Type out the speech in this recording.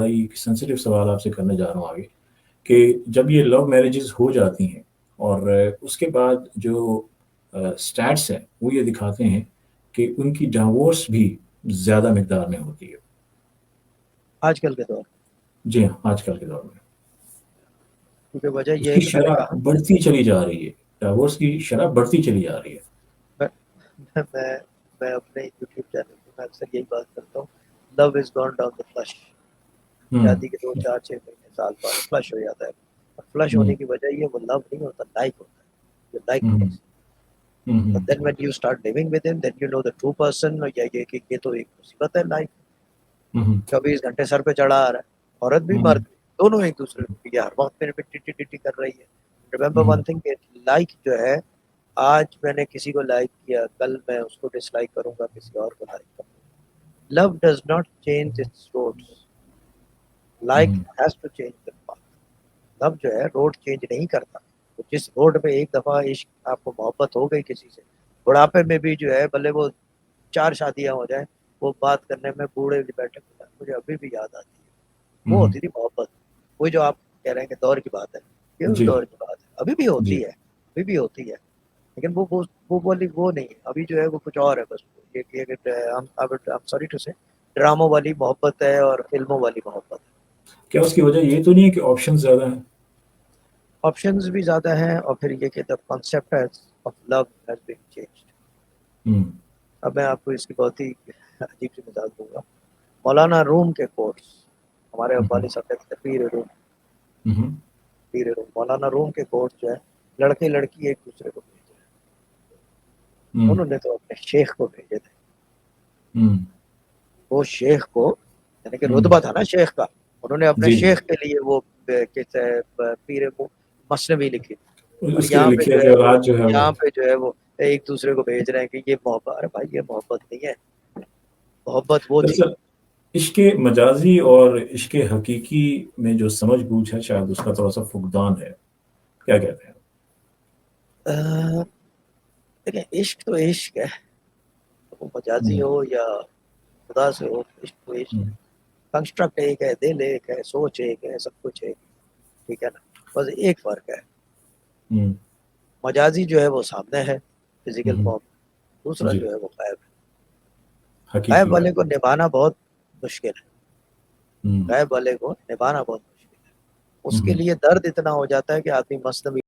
بڑا ہی سینسیٹیو سوال آپ سے کرنے جا رہا ہوں آگے، کہ جب یہ لو میرجز ہو جاتی ہیں اور اس کے بعد جو اسٹیٹس ہیں وہ یہ دکھاتے ہیں کہ ان کی ڈائیورس بھی زیادہ مقدار میں ہوتی ہے۔ آج کل کے دور جی ہاں، آج کل کے دور میں کیونکہ وجہ اس یہ ہے کی کہ میں نے شرح کہا بڑھتی چلی جا رہی ہے، ڈائیورس کی شرح بڑھتی چلی جا رہی ہے۔ میں میں میں اپنے یوٹیوب چینل پہ میں اکثر یہی بات کرتا ہوں، لو از گون ڈاؤن دا فلش۔ ہوں شادی کے 2 4 6 مہینے سال بعد فلش ہو جاتا ہے، اور فلش ہوں ہونے کی وجہ یہ وہ لو نہیں ہوتا، لائک ہوتا ہے، جو لائک ہوں پرسن۔ ہوں But then when you start living with him, then you know the true person۔ یا یہ کہ یہ تو ایک مصیبت ہے لائف، ہوں 24 گھنٹے سر پہ چڑھا آ رہا ہے، عورت بھی ہوں مرد بھی دونوں ایک دوسرے کو، یہ ہر وقت میرے پہ ٹی ٹی کر رہی ہے۔ ریمبر ہوں ون تھنگ کہ لائک جو ہے، آج میں نے کسی کو لائک کیا، کل میں اس کو ڈس لائک کروں گا، کسی اور کو لائک کروں گا۔ Love does not change its roads, like one has to change the path. Love جو ہے روڈ چینج نہیں کرتا۔ تو جس روڈ پہ ایک دفعہ عشق آپ کو محبت ہو گئی کسی سے، بڑھاپے میں بھی جو ہے بھلے وہ 4 شادیاں ہو جائیں، وہ بات کرنے میں بوڑھے بھی بیٹھے ہوئے ہیں، مجھے ابھی بھی یاد آتی ہے، وہ ہوں ہوتی تھی محبت۔ وہی جو آپ کہہ رہے ہیں کہ دور کی بات ہے، یہ اس جی دور کی بات ہے، ابھی بھی جی ہوتی ہے، ابھی بھی ہوتی ہے، لیکن وہ بولی وہ نہیں ہے، ابھی جو ہے وہ کچھ اور ہے۔ بس سوری ٹو سے ڈراموں والی محبت ہے اور فلموں والی محبت ہے۔ کیا اس کی وجہ یہ تو نہیں ہے کہ آپشن زیادہ ہیں؟ آپشنز بھی زیادہ ہیں، اور پھر یہ کہ the concept of love has been changed۔ ہوں اب میں آپ کو اس کی بہت ہی عجیب سی مثال دوں گا۔ مولانا روم کے کوٹس، ہمارے ہوں ابالی صاحب کہتے ہیں پیر روم، ہوں پیر روم، مولانا روم کے کوٹس جو ہے، لڑکے لڑکی ایک دوسرے کو بھیج رہے ہیں، ہوں انہوں نے تو اپنے شیخ کو بھیجے تھے۔ ہوں وہ شیخ کو، یعنی کہ ہوں رتبہ تھا نا شیخ کا، انہوں نے اپنے جی جی شیخ کے لیے وہ پیر مثنوی لکھی تھی۔ اور اس کے لیے یہاں پہ لکھے جو تھے ہے اور وہ آج جو ہے وہ یہاں پہ جو ہے وہ ایک دوسرے کو بھیج رہے ہیں کہ یہ محبت، ارے بھائی یہ محبت نہیں ہے، محبت وہ چیز۔ دراصل عشق مجازی اور عشق حقیقی میں جو سمجھ بوجھ ہے شاید اس کا تھوڑا سا فقدان ہے، کیا کہتے ہیں؟ دیکھیں عشق تو عشق ہے، وہ مجازی ہوں ہو یا خدا سے ہو، عشق تو عشق ہوں ہے۔ کنسٹرکٹ ایک ہے، دل ایک ہے، سوچ ایک ہے، سب کچھ ایک ہے، ٹھیک ہے نا؟ بس ایک فرق ہے، ہوں مجازی جو ہے وہ سامنے ہے فزیکل ہوں فارم، دوسرا جی جو ہے وہ غائب ہے۔ غائب حقیقی ہے۔ والے کو نبھانا بہت مشکل ہے، ہوں غائب والے کو نبھانا بہت مشکل ہے، اس کے ہوں لیے درد اتنا ہو جاتا ہے کہ آدمی مصنوعی